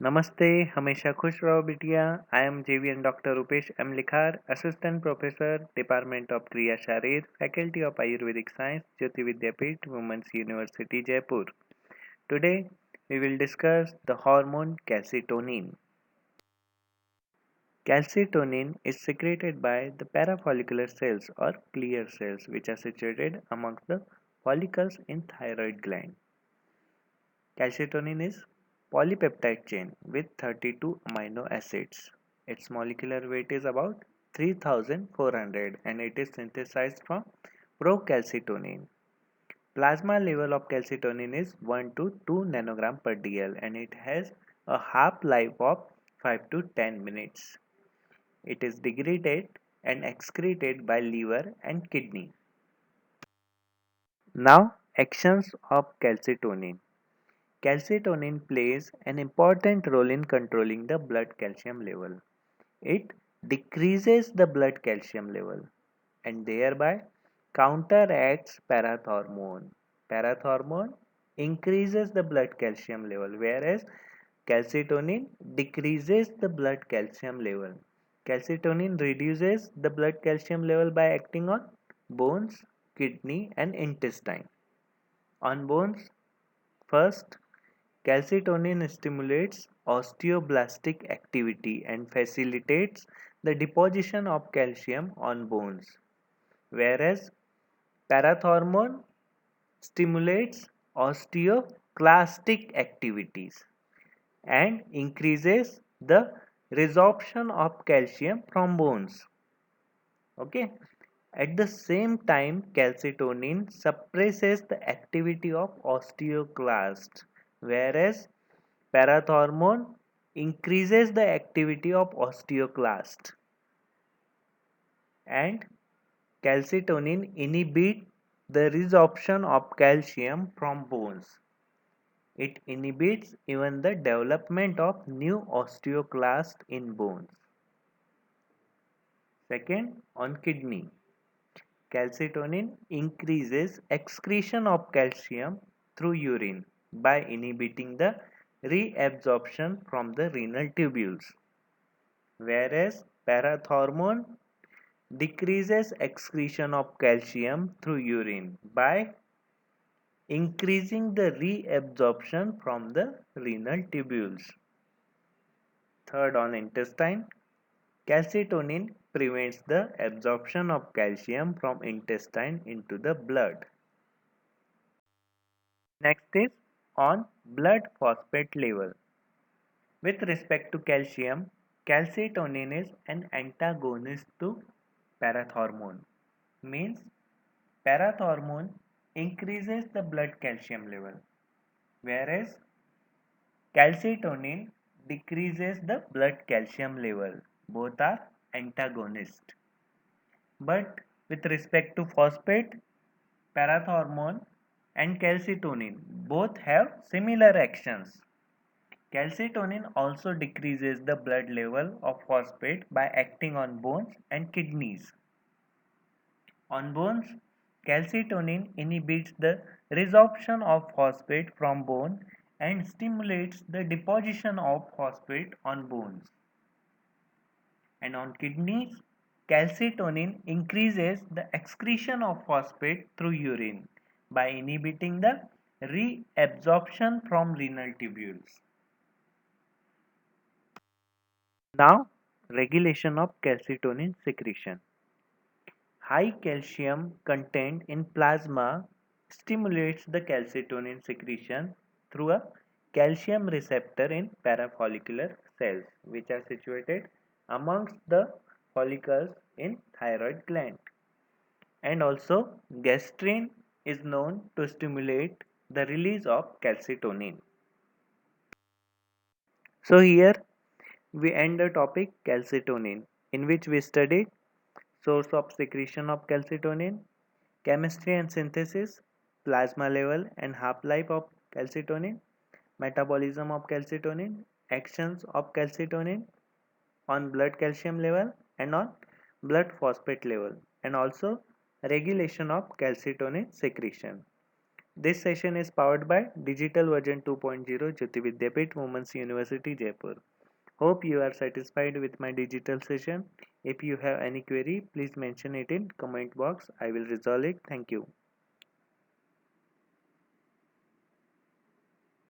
नमस्ते, हमेशा खुश रहो बिटिया। I am JVN doctor Rupesh M. Likhar, assistant professor, department of Kriya Sharir, faculty of Ayurvedic science, Jyoti Vidyapeeth, women's university, Jaipur. Today, we will discuss the hormone calcitonin. Calcitonin is secreted by the parafollicular cells or clear cells which are situated amongst the follicles in thyroid gland. Calcitonin is polypeptide chain with 32 amino acids. Its molecular weight is about 3400 and it is synthesized from procalcitonin. Plasma level of calcitonin is 1 to 2 nanogram per dl and it has a half-life of 5 to 10 minutes. It is degraded and excreted by liver and kidney. Now, actions of calcitonin. Calcitonin plays an important role in controlling the blood calcium level. It decreases the blood calcium level and thereby counteracts parathormone. Parathormone increases the blood calcium level, whereas calcitonin decreases the blood calcium level. Calcitonin reduces the blood calcium level by acting on bones, kidney and intestine. On bones, first, calcitonin stimulates osteoblastic activity and facilitates the deposition of calcium on bones, whereas parathormone stimulates osteoclastic activities and increases the resorption of calcium from bones. Okay. At the same time, calcitonin suppresses the activity of osteoclast, whereas parathormone increases the activity of osteoclast, and calcitonin inhibits the resorption of calcium from bones. It inhibits even the development of new osteoclast in bones. Second, on kidney. Calcitonin increases excretion of calcium through urine by inhibiting the reabsorption from the renal tubules, whereas parathormone decreases excretion of calcium through urine by increasing the reabsorption from the renal tubules. Third, on intestine, calcitonin prevents the absorption of calcium from intestine into the blood. Next is on blood phosphate level. With respect to calcium, calcitonin is an antagonist to parathormone. Means parathormone increases the blood calcium level, whereas calcitonin decreases the blood calcium level. Both are antagonists. But with respect to phosphate, parathormone and calcitonin both have similar actions. Calcitonin also decreases the blood level of phosphate by acting on bones and kidneys. On bones, calcitonin inhibits the resorption of phosphate from bone and stimulates the deposition of phosphate on bones. And on kidneys, calcitonin increases the excretion of phosphate through urine by inhibiting the reabsorption from renal tubules. Now, regulation of calcitonin secretion. High calcium content in plasma stimulates the calcitonin secretion through a calcium receptor in parafollicular cells which are situated amongst the follicles in thyroid gland. And also gastrin is known to stimulate the release of calcitonin. So here we end the topic calcitonin, in which we studied source of secretion of calcitonin, chemistry and synthesis, plasma level and half-life of calcitonin, metabolism of calcitonin, actions of calcitonin on blood calcium level and on blood phosphate level, and also regulation of calcitonin secretion. This session is powered by Digital Version 2.0 Jyoti Vidyapeeth Women's University Jaipur. Hope you are satisfied with my digital session. If you have any query, please mention it in comment box. I will resolve it. Thank you.